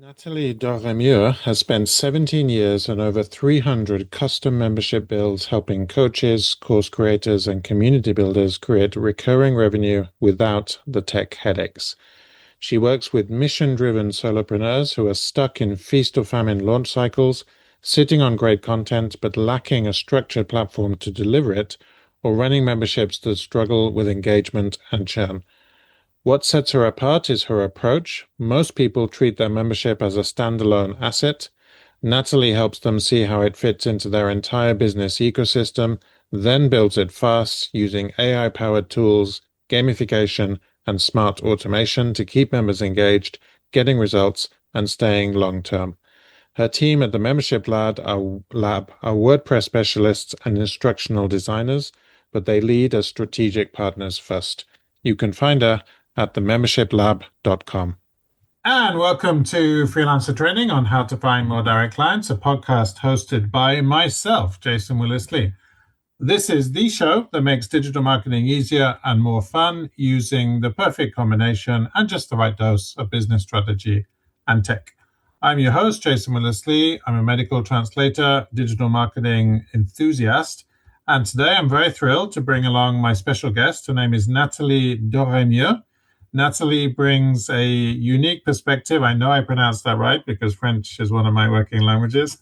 Natalie Doremieux has spent 17 years and over 300 custom membership builds helping coaches, course creators, and community builders create recurring revenue without the tech headaches. She works with mission-driven solopreneurs who are stuck in feast or famine launch cycles, sitting on great content but lacking a structured platform to deliver it, or running memberships that struggle with engagement and churn. What sets her apart is her approach. Most people treat their membership as a standalone asset. Natalie helps them see how it fits into their entire business ecosystem, then builds it fast using AI-powered tools, gamification, and smart automation to keep members engaged, getting results, and staying long-term. Her team at the Membership Lab are WordPress specialists and instructional designers, but they lead as strategic partners first. You can find her at themembershiplab.com. And welcome to Freelancer Training on How to Find More Direct Clients, a podcast hosted by myself, Jason Willis-Lee. This is the show that makes digital marketing easier and more fun using the perfect combination and just the right dose of business strategy and tech. I'm your host, Jason Willis-Lee. I'm a medical translator, digital marketing enthusiast. And today I'm very thrilled to bring along my special guest. Her name is Natalie Doremieux. Natalie brings a unique perspective. I know I pronounced that right because French is one of my working languages.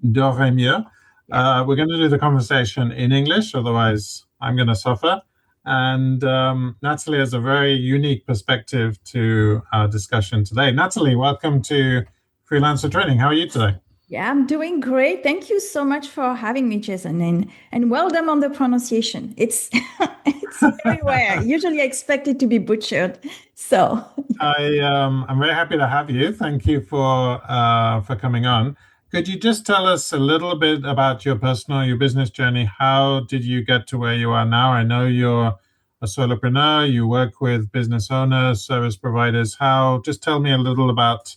Doremieux. We're going to do the conversation in English, otherwise I'm going to suffer. And Natalie has a very unique perspective to our discussion today. Natalie, welcome to Freelancer Training. How are you today? Yeah, I'm doing great. Thank you so much for having me, Jason, and well done on the pronunciation. It's it's very rare. Usually I expect it to be butchered. So I'm very happy to have you. Thank you for coming on. Could you just tell us a little bit about your business journey? How did you get to where you are now? I know you're a solopreneur. You work with business owners, service providers. Just tell me a little about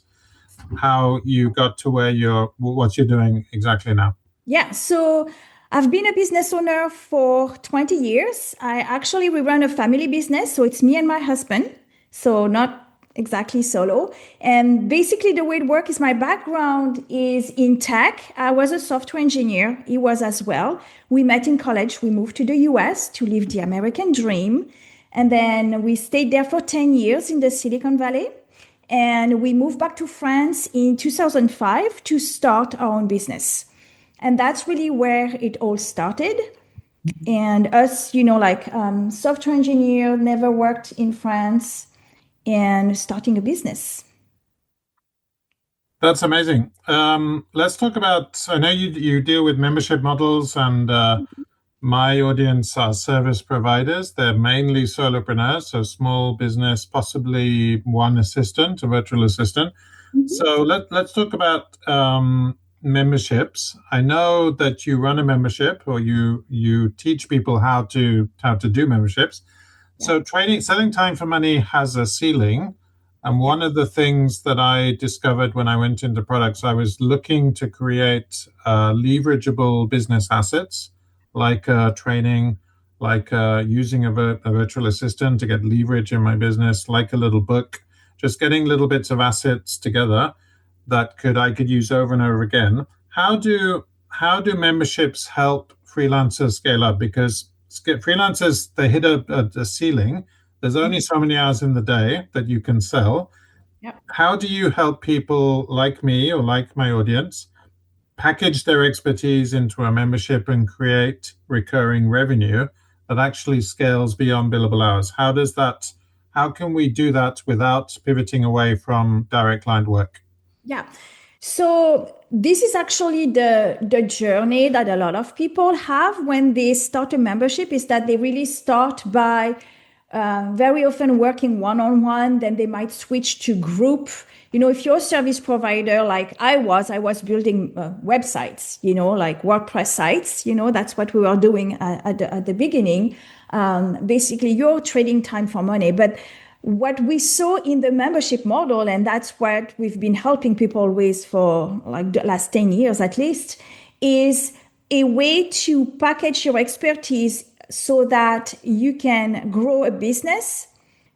how you got to what you're doing exactly now. yeah, so I've been a business owner for 20 years. We run a family business, so it's me and my husband, so not exactly solo. And basically the way it works is my background is in tech. I was a software engineer. He was as well. We met in college. We moved to the US to live the American dream. And then we stayed there for 10 years in the Silicon Valley. And we moved back to France in 2005 to start our own business. And that's really where it all started. And us, software engineer, never worked in France and starting a business. That's amazing. Let's talk about, I know you deal with membership models and my audience are service providers. They're mainly solopreneurs, so small business, possibly one assistant, a virtual assistant. Mm-hmm. So let's talk about memberships. I know that you run a membership, or you teach people how to do memberships. Yeah. So selling time for money has a ceiling. And one of the things that I discovered when I went into products, I was looking to create leverageable business assets, like training, like using a virtual assistant to get leverage in my business, like a little book, just getting little bits of assets together that I could use over and over again. How do memberships help freelancers scale up? Because freelancers, they hit a ceiling. There's only so many hours in the day that you can sell. Yep. How do you help people like me or like my audience package their expertise into a membership and create recurring revenue that actually scales beyond billable hours? How can we do that without pivoting away from direct client work? Yeah. So this is actually the journey that a lot of people have when they start a membership, is that they really start by very often working one-on-one, then they might switch to group. If you're a service provider like I was building websites, like WordPress sites, that's what we were doing at the beginning. Basically, you're trading time for money. But what we saw in the membership model, and that's what we've been helping people with for like the last 10 years at least, is a way to package your expertise so that you can grow a business,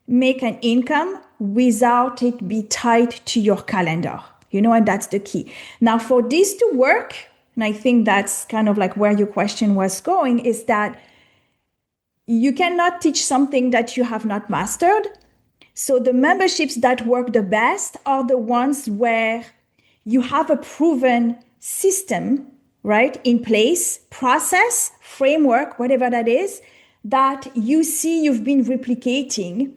make an income without it be tied to your calendar. and that's the key. Now, for this to work, and I think that's kind of like where your question was going, is that you cannot teach something that you have not mastered. So the memberships that work the best are the ones where you have a proven system, right, in place, process, framework, whatever that is, that you see you've been replicating,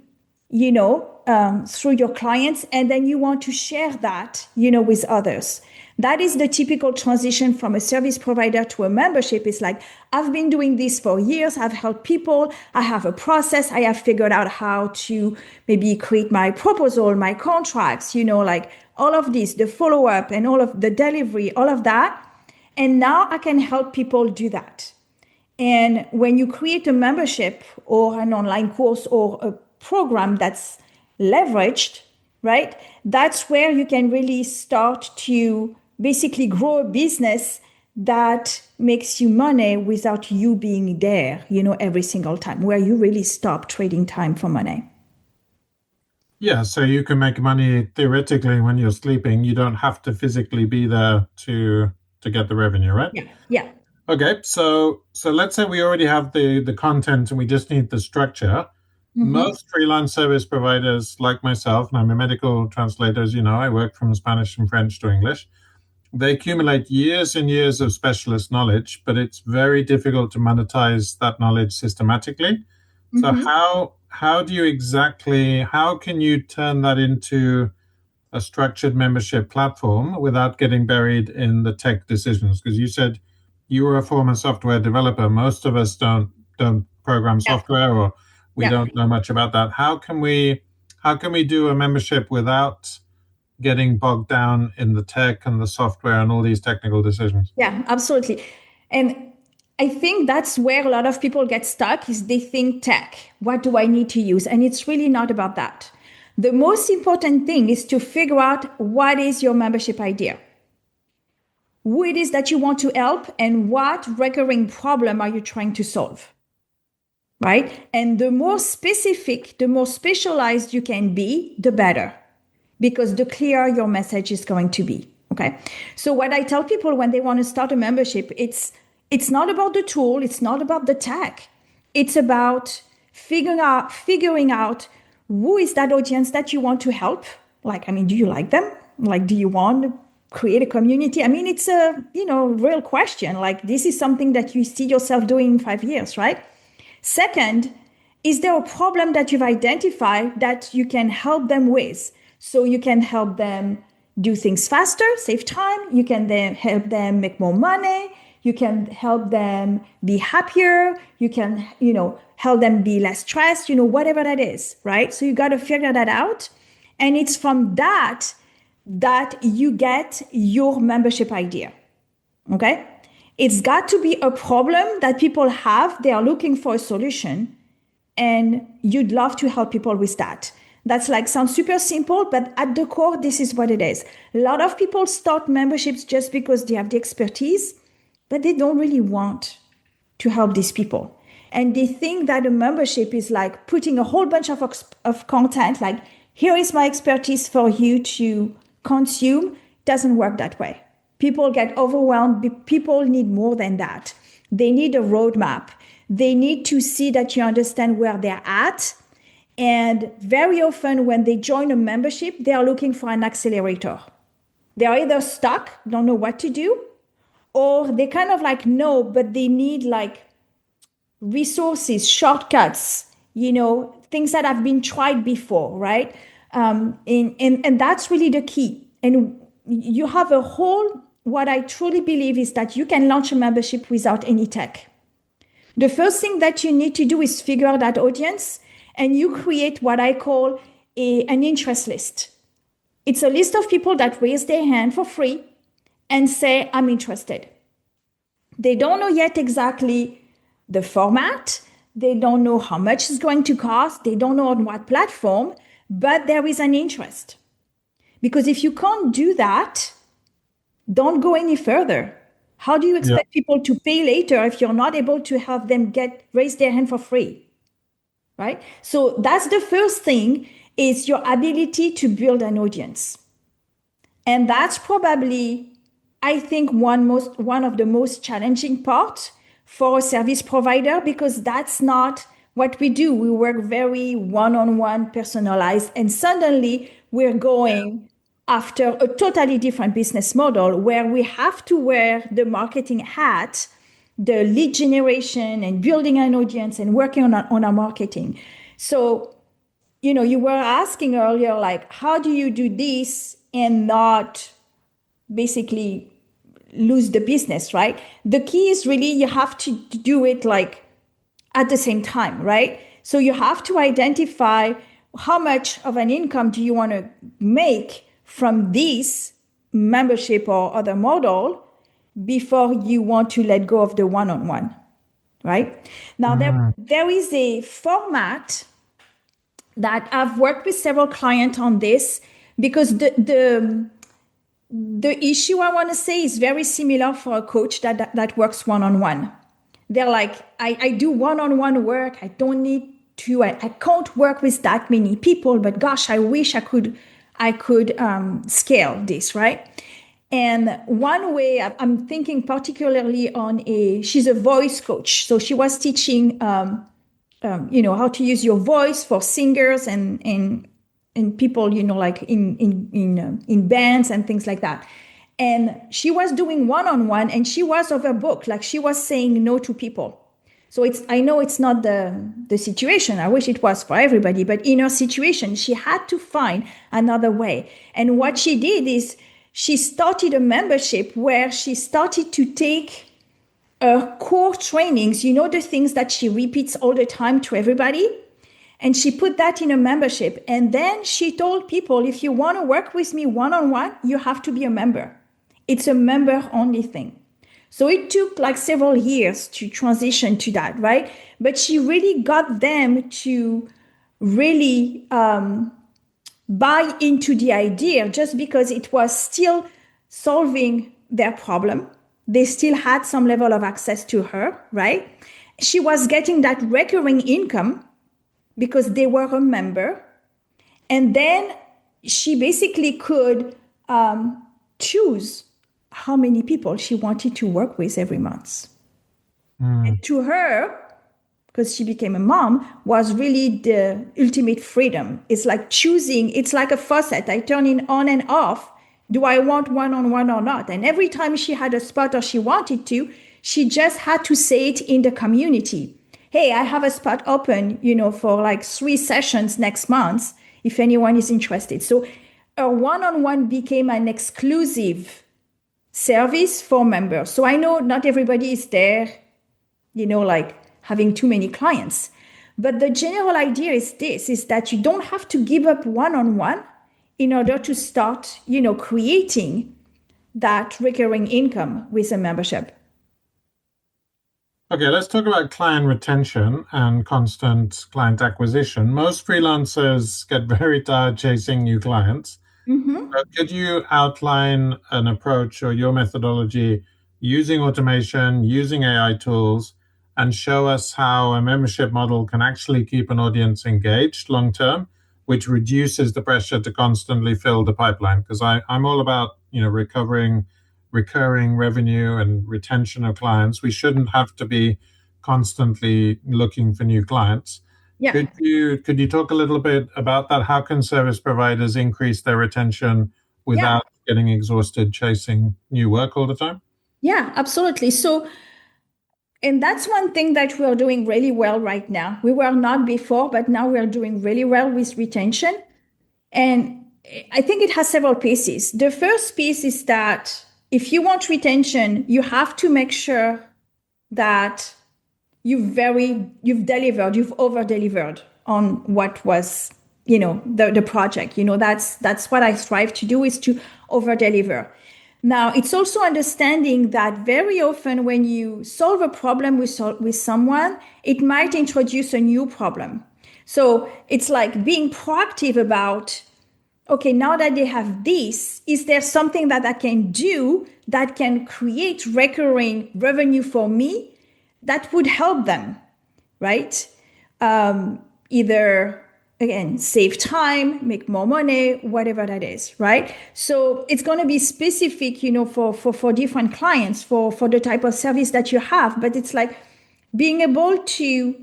through your clients, and then you want to share that, with others. That is the typical transition from a service provider to a membership. It's like, I've been doing this for years. I've helped people. I have a process. I have figured out how to maybe create my proposal, my contracts, like all of this, the follow-up and all of the delivery, all of that. And now I can help people do that. And when you create a membership or an online course or a program that's leveraged, right? That's where you can really start to basically grow a business that makes you money without you being there, every single time, where you really stop trading time for money. Yeah, so you can make money theoretically when you're sleeping. You don't have to physically be there to get the revenue, right? Yeah. Yeah. Okay, so let's say we already have the content and we just need the structure. Most freelance service providers, like myself, and I'm a medical translator, as you know, I work from Spanish and French to English. They accumulate years and years of specialist knowledge, but it's very difficult to monetize that knowledge systematically. So how do you exactly, how can you turn that into a structured membership platform without getting buried in the tech decisions? Because you said you were a former software developer. Most of us don't program Yeah. software, or we Yeah. don't know much about that. How can we do a membership without getting bogged down in the tech and the software and all these technical decisions? Yeah, absolutely. And I think that's where a lot of people get stuck is they think tech, what do I need to use? And it's really not about that. The most important thing is to figure out what is your membership idea, who it is that you want to help, and what recurring problem are you trying to solve, right? And the more specific, the more specialized you can be, the better, because the clearer your message is going to be. Okay. So what I tell people when they want to start a membership, it's not about the tool, it's not about the tech. It's about figuring out who is that audience that you want to help. Like, do you like them? Like, do you want to create a community? It's a, real question. Like, this is something that you see yourself doing in 5 years, right? Second, is there a problem that you've identified that you can help them with? So you can help them do things faster, save time. You can then help them make more money. You can help them be happier. You can, help them be less stressed, whatever that is, right? So you got to figure that out. And it's from that you get your membership idea. Okay? It's got to be a problem that people have. They are looking for a solution, and you'd love to help people with that. That's sounds super simple, but at the core, this is what it is. A lot of people start memberships just because they have the expertise, but they don't really want to help these people. And they think that a membership is like putting a whole bunch of content, like, here is my expertise for you to consume. It doesn't work that way. People get overwhelmed. People need more than that. They need a roadmap. They need to see that you understand where they're at. And very often when they join a membership, they are looking for an accelerator. They are either stuck, don't know what to do, or they kind of know, but they need resources, shortcuts, things that have been tried before, right? And that's really the key. And you have what I truly believe is that you can launch a membership without any tech. The first thing that you need to do is figure out that audience, and you create what I call an interest list. It's a list of people that raise their hand for free and say, I'm interested. They don't know yet exactly the format. They don't know how much it's going to cost. They don't know on what platform, but there is an interest. Because if you can't do that, don't go any further. How do you expect people to pay later if you're not able to have them raise their hand for free? Right? So that's the first thing, is your ability to build an audience. And that's probably, I think, one of the most challenging part for a service provider, because that's not what we do. We work very one-on-one, personalized, and suddenly we're going after a totally different business model where we have to wear the marketing hat, the lead generation and building an audience and working on our marketing. So, you were asking earlier, like, how do you do this and not basically lose the business, right? The key is really you have to do it like at the same time, right? So you have to identify how much of an income do you want to make from this membership or other model before you want to let go of the one-on-one, right? Now there is a format that I've worked with several clients on this, because the issue I want to say is very similar for a coach that works one-on-one. They're like, I do one-on-one work. I don't need to, I can't work with that many people, but gosh, I wish I could scale this, right? And one way I'm thinking particularly on she's a voice coach. So she was teaching, how to use your voice for singers and people, like in bands and things like that. And she was doing one-on-one, and she was overbooked. Like, she was saying no to people. So I know it's not the situation. I wish it was for everybody, but in her situation, she had to find another way. And what she did is she started a membership where she started to take her core trainings, the things that she repeats all the time to everybody. And she put that in a membership. And then she told people, if you want to work with me one-on-one, you have to be a member. It's a member only thing. So it took like several years to transition to that, right? But she really got them to really buy into the idea, just because it was still solving their problem. They still had some level of access to her, right? She was getting that recurring income because they were a member. And then she basically could choose how many people she wanted to work with every month. And to her, because she became a mom, was really the ultimate freedom. It's like choosing, it's like a faucet. I turn it on and off. Do I want one-on-one or not? And every time she had a spot or she wanted to, she just had to say it in the community. Hey, I have a spot open, for like 3 sessions next month, if anyone is interested. So a one-on-one became an exclusive service for members. So I know not everybody is there, like having too many clients. But the general idea is that you don't have to give up one-on-one in order to start, creating that recurring income with a membership. Okay, let's talk about client retention and constant client acquisition. Most freelancers get very tired chasing new clients. Could you outline an approach or your methodology using automation, using AI tools, and show us how a membership model can actually keep an audience engaged long term, which reduces the pressure to constantly fill the pipeline? Because I'm all about, recurring revenue and retention of clients. We shouldn't have to be constantly looking for new clients. Yeah. Could you talk a little bit about that? How can service providers increase their retention without getting exhausted chasing new work all the time? Yeah, absolutely. So, and that's one thing that we're doing really well right now. We were not before, but now we're doing really well with retention. And I think it has several pieces. The first piece is that if you want retention, you have to make sure that you've delivered, you've over delivered on what was, the project. That's what I strive to do, is to over deliver. Now, it's also understanding that very often when you solve a problem with someone, it might introduce a new problem. So it's like being proactive about, okay, now that they have this, is there something that I can do that can create recurring revenue for me that would help them, right? Either again, save time, make more money, whatever that is, right? So it's going to be specific, for different clients, for the type of service that you have. But it's like being able to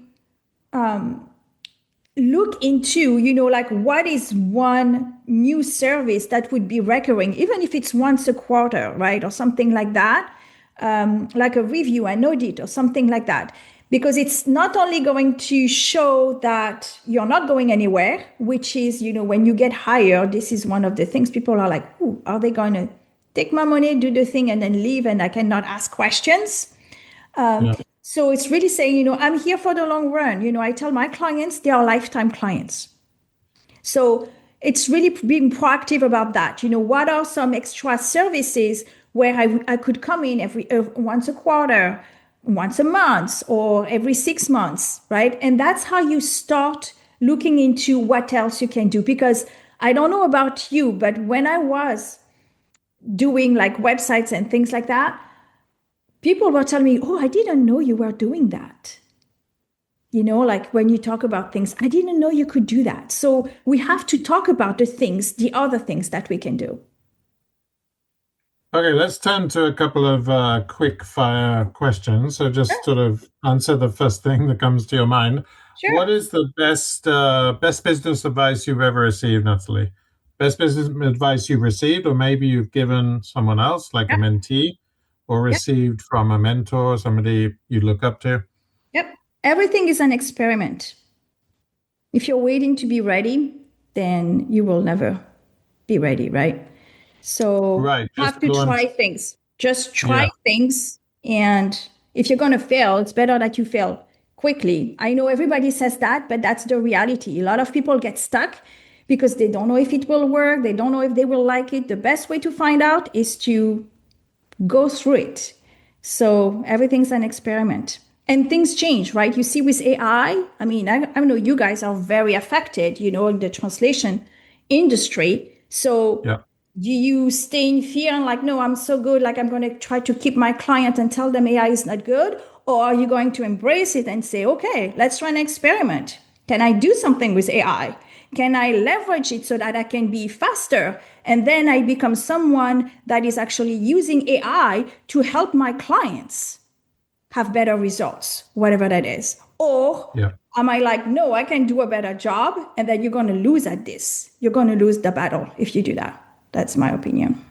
look into, like what is one new service that would be recurring, even if it's once a quarter, right? Or something like that, like a review, an audit, or something like that. Because it's not only going to show that you're not going anywhere, which is, when you get hired, this is one of the things people are like, ooh, are they going to take my money, do the thing, and then leave, and I cannot ask questions? Yeah. So it's really saying, I'm here for the long run. I tell my clients they are lifetime clients. So it's really being proactive about that. What are some extra services where I could come in every once a quarter, once a month, or every 6 months, right? And that's how you start looking into what else you can do. Because I don't know about you, but when I was doing like websites and things like that, people were telling me, oh, I didn't know you were doing that. Like when you talk about things, I didn't know you could do that. So we have to talk about the other things that we can do. Okay, let's turn to a couple of quick fire questions. So just Sure. sort of answer the first thing that comes to your mind. What Sure. is the best business advice you've ever received, Natalie? Best business advice you've received, or maybe you've given someone else, like a Yep. mentee, or Yep. received from a mentor, somebody you look up to? Yep. Everything is an experiment. If you're waiting to be ready, then you will never be ready, right? So Right, you just have to launch. try things. Just try Yeah, things. And if you're going to fail, it's better that you fail quickly. I know everybody says that, but that's the reality. A lot of people get stuck because they don't know if it will work. They don't know if they will like it. The best way to find out is to go through it. So everything's an experiment. And things change, right? You see with I mean, I know you guys are very affected, in the translation industry. So yeah. do you stay in fear and like, no, I'm so good, like I'm going to try to keep my client and tell them AI is not good? Or are you going to embrace it and say, okay, let's run an experiment? Can I do something with AI? Can I leverage it so that I can be faster? And then I become someone that is actually using AI to help my clients have better results, whatever that is. Or Yeah. am I like, no, I can do a better job, and then you're going to lose at this. You're going to lose the battle if you do that. That's my opinion.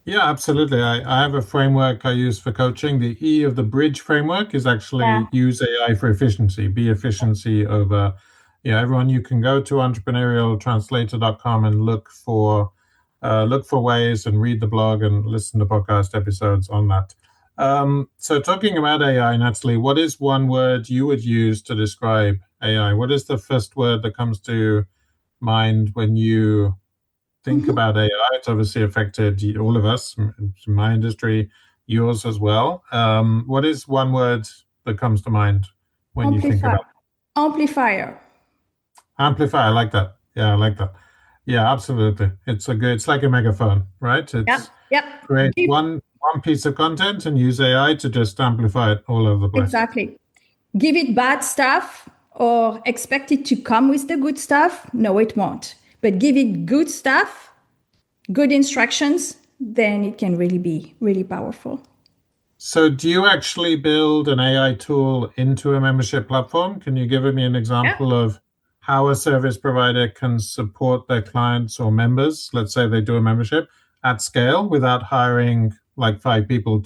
Yeah, absolutely. I have a framework I use for coaching. The E of the bridge framework is Yeah. actually use AI for efficiency, be efficiency over, everyone you can go to entrepreneurialtranslator.com and look for ways and read the blog and listen to podcast episodes on that. So talking about AI, Natalie, what is one word you would use to describe AI? What is the first word that comes to mind when you think Mhm. about AI? It's obviously affected all of us, my industry, yours as well. What is one word that comes to mind when you think Amplify. about Amplifier. amplify? I like that. Yeah, I like that. Yeah, absolutely. It's like a megaphone, right? Yep. It's Yep. create Give, one piece of content and use AI to just amplify it all over the place. exactly. Give it bad stuff or expect it to come with the good stuff. No, it won't. But give it good stuff, good instructions, then it can really be really powerful. So do you actually build an AI tool into a membership platform? Can you give me an Yeah. example of how a service provider can support their clients or members, let's say they do a membership at scale without hiring like five people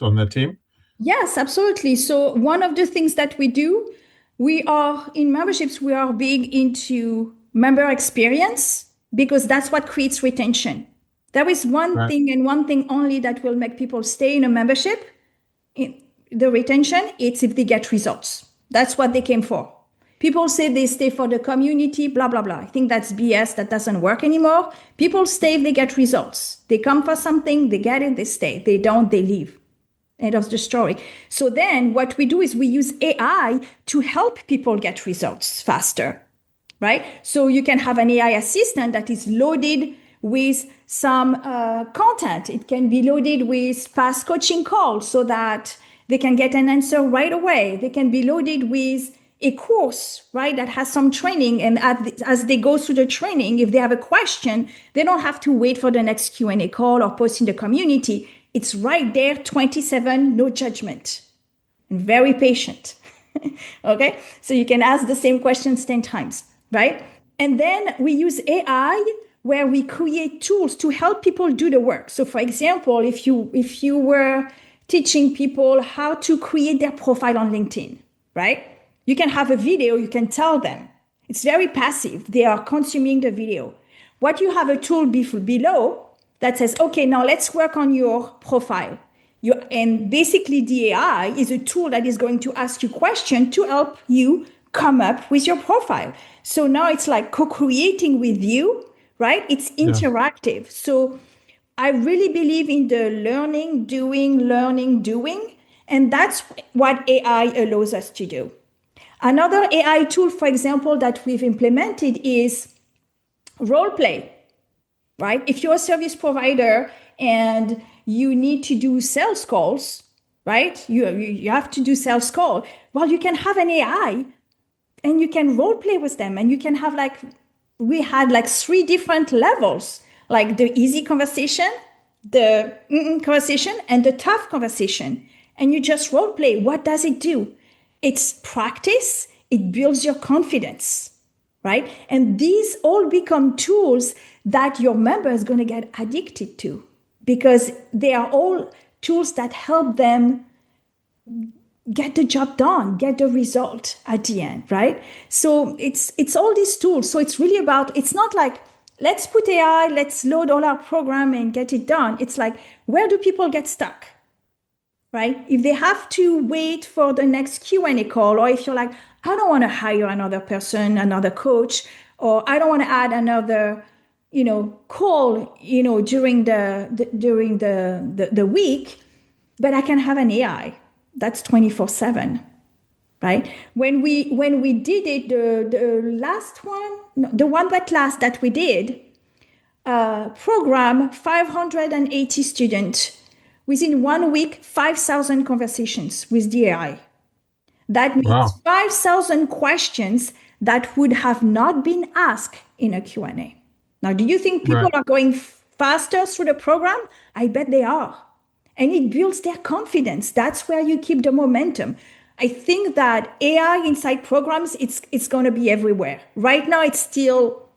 on their team? Yes, absolutely. So one of the things that we do, we are in memberships, we are big into member experience because that's what creates retention. There is one Right. thing and one thing only that will make people stay in a membership. In the retention, it's if they get results. That's what they came for. People say they stay for the community, blah, blah, blah. I think that's BS. That doesn't work anymore. People stay if they get results. They come for something, they get it, they stay. They don't, they leave. End of the story. So then what we do is we use AI to help people get results faster, right? So you can have an AI assistant that is loaded with some content. It can be loaded with fast coaching calls so that they can get an answer right away. They can be loaded with a course, right, that has some training, and as they go through the training, if they have a question, they don't have to wait for the next Q&A call or post in the community. It's right there, 27, no judgment, and very patient. Okay, so you can ask the same questions 10 times, right? And then we use AI where we create tools to help people do the work. So for example, if you were teaching people how to create their profile on LinkedIn, right? You can have a video, you can tell them. It's very passive. They are consuming the video. What you have a tool below that says, okay, now let's work on your profile. And basically the AI is a tool that is going to ask you questions to help you come up with your profile. So now it's like co-creating with you, right? It's interactive. So I really believe in the learning, doing. And that's what AI allows us to do. Another AI tool, for example, that we've implemented is role play, right? If you're a service provider and you need to do sales calls, right? You have to do sales call. Well, you can have an AI and you can role play with them, and you can have we had 3 different levels, like the easy conversation, the conversation, and the tough conversation. And you just role play. What does it do? It's practice. It builds your confidence, right? And these all become tools that your member is going to get addicted to, because they are all tools that help them get the job done, get the result at the end, right? So it's all these tools. So it's really about, it's not like, let's put AI, let's load all our program and get it done. It's like, where do people get stuck, right? If they have to wait for the next Q&A call, or if you're like, I don't want to hire another person, another coach, or I don't want to add another, call, during the week, but I can have an AI that's 24/7, right? When we did it, the last one, no, the one that we did, program 580 students within 1 week, 5,000 conversations with the AI. That means 5,000 questions that would have not been asked in a Q&A. Now, do you think people are going faster through the program? I bet they are. And it builds their confidence. That's where you keep the momentum. I think that AI inside programs, it's going to be everywhere. Right now, it's still,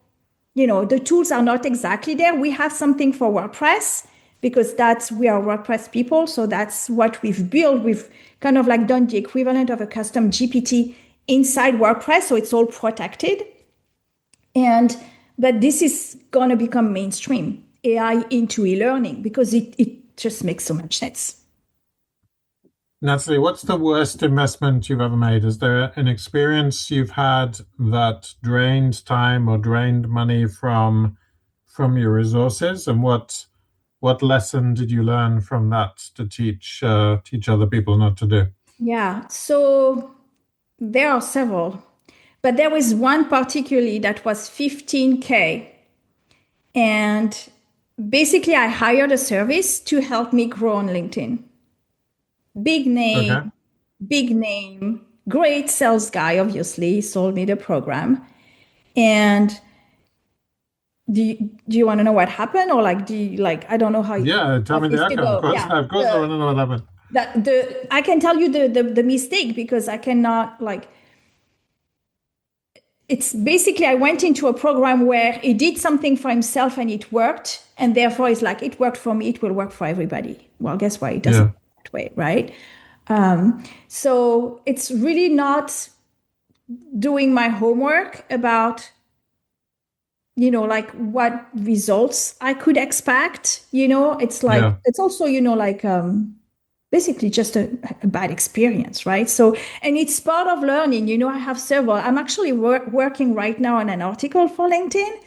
the tools are not exactly there. We have something for WordPress, because we are WordPress people. So that's what we've built. We've kind of done the equivalent of a custom GPT inside WordPress. So it's all protected. But this is going to become mainstream, AI into e-learning, because it just makes so much sense. Natalie, what's the worst investment you've ever made? Is there an experience you've had that drained time or drained money from your resources? And what lesson did you learn from that to teach other people not to do? Yeah, so there are several, but there was one particularly that was 15K. And basically, I hired a service to help me grow on LinkedIn. Big name, great sales guy, obviously, sold me the program. And do you want to know what happened? Or I don't know how. Yeah, tell me the outcome. Of course, I want to know what happened. I can tell you the mistake, because I cannot it's basically, I went into a program where he did something for himself and it worked. And therefore it's like, it worked for me, it will work for everybody. Well, guess what? It doesn't work that way, right? So it's really not doing my homework about, what results I could expect. It's it's also, basically just a bad experience, right? So, and it's part of learning. I have several. I'm actually working right now on an article for LinkedIn,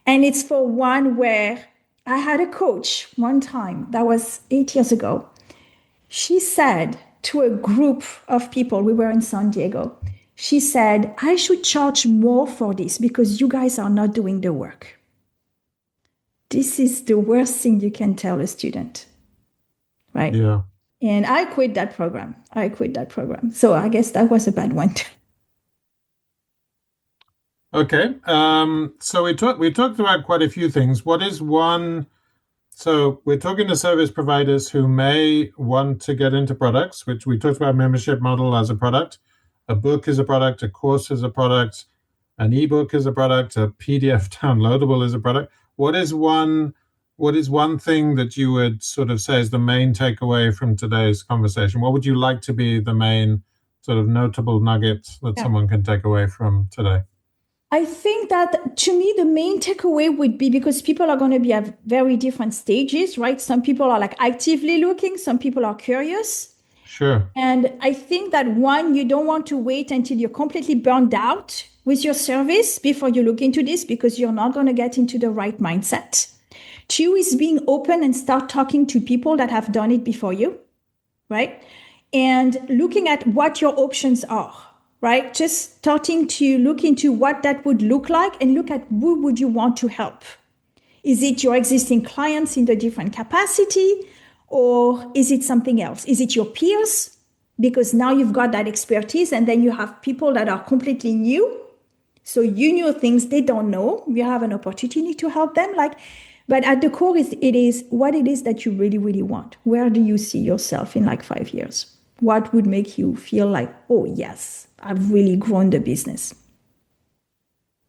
and it's for one where I had a coach one time, that was 8 years ago. She said to a group of people, we were in San Diego, she said, I should charge more for this because you guys are not doing the work. This is the worst thing you can tell a student, right? Yeah. And I quit that program. So I guess that was a bad one. Okay. So we talked about quite a few things. What is one? So we're talking to service providers who may want to get into products, which we talked about membership model as a product, a book is a product, a course is a product, an ebook is a product, a PDF downloadable is a product. What is one thing that you would sort of say is the main takeaway from today's conversation? What would you like to be the main sort of notable nugget that Yeah. someone can take away from today? I think that to me, the main takeaway would be because people are going to be at very different stages, right? Some people are like actively looking, some people are curious. Sure. And I think that one, you don't want to wait until you're completely burned out with your service before you look into this because you're not going to get into the right mindset. Two is being open and start talking to people that have done it before you, right? And looking at what your options are, right? Just starting to look into what that would look like and look at who would you want to help. Is it your existing clients in the different capacity, or is it something else? Is it your peers? Because now you've got that expertise, and then you have people that are completely new. So you know things they don't know. You have an opportunity to help them. But at the core it is what it is that you really, really want. Where do you see yourself in like 5 years? What would make you feel like, oh yes, I've really grown the business?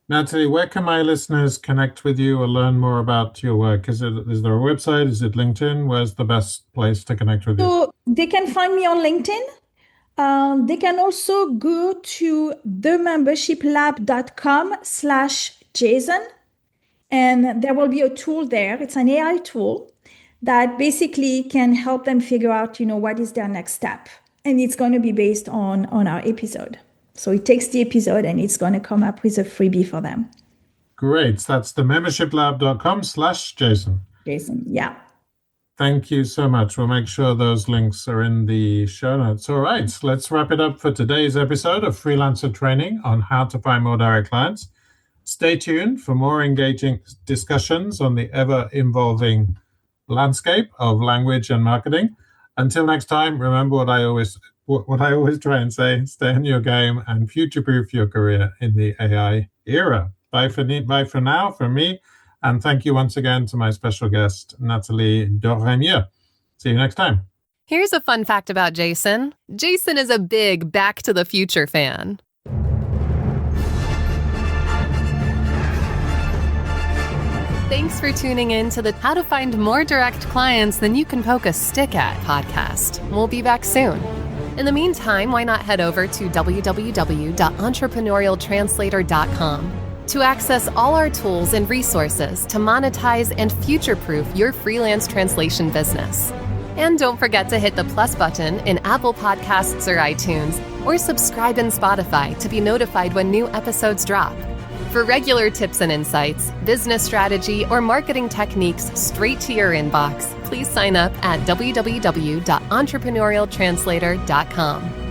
Natalie, where can my listeners connect with you or learn more about your work? Is there a website? Is it LinkedIn? Where's the best place to connect with you? So they can find me on LinkedIn. They can also go to themembershiplab.com/Jason, and there will be a tool there. It's an AI tool that basically can help them figure out, what is their next step. And it's going to be based on our episode. So it takes the episode and it's going to come up with a freebie for them. Great. That's themembershiplab.com/Jason. Jason, yeah. Thank you so much. We'll make sure those links are in the show notes. All right, let's wrap it up for today's episode of Freelancer Training on how to find more direct clients. Stay tuned for more engaging discussions on the ever-evolving landscape of language and marketing. Until next time, remember what I always try and say: stay in your game and future-proof your career in the AI era. Bye for now from me. And thank you once again to my special guest, Natalie Doremieux. See you next time. Here's a fun fact about Jason. Jason is a big Back to the Future fan. Thanks for tuning in to the How to Find More Direct Clients Than You Can Poke a Stick At podcast. We'll be back soon. In the meantime, why not head over to www.entrepreneurialtranslator.com to access all our tools and resources to monetize and future-proof your freelance translation business. And don't forget to hit the plus button in Apple Podcasts or iTunes, or subscribe in Spotify to be notified when new episodes drop. For regular tips and insights, business strategy, or marketing techniques straight to your inbox, please sign up at www.entrepreneurialtranslator.com.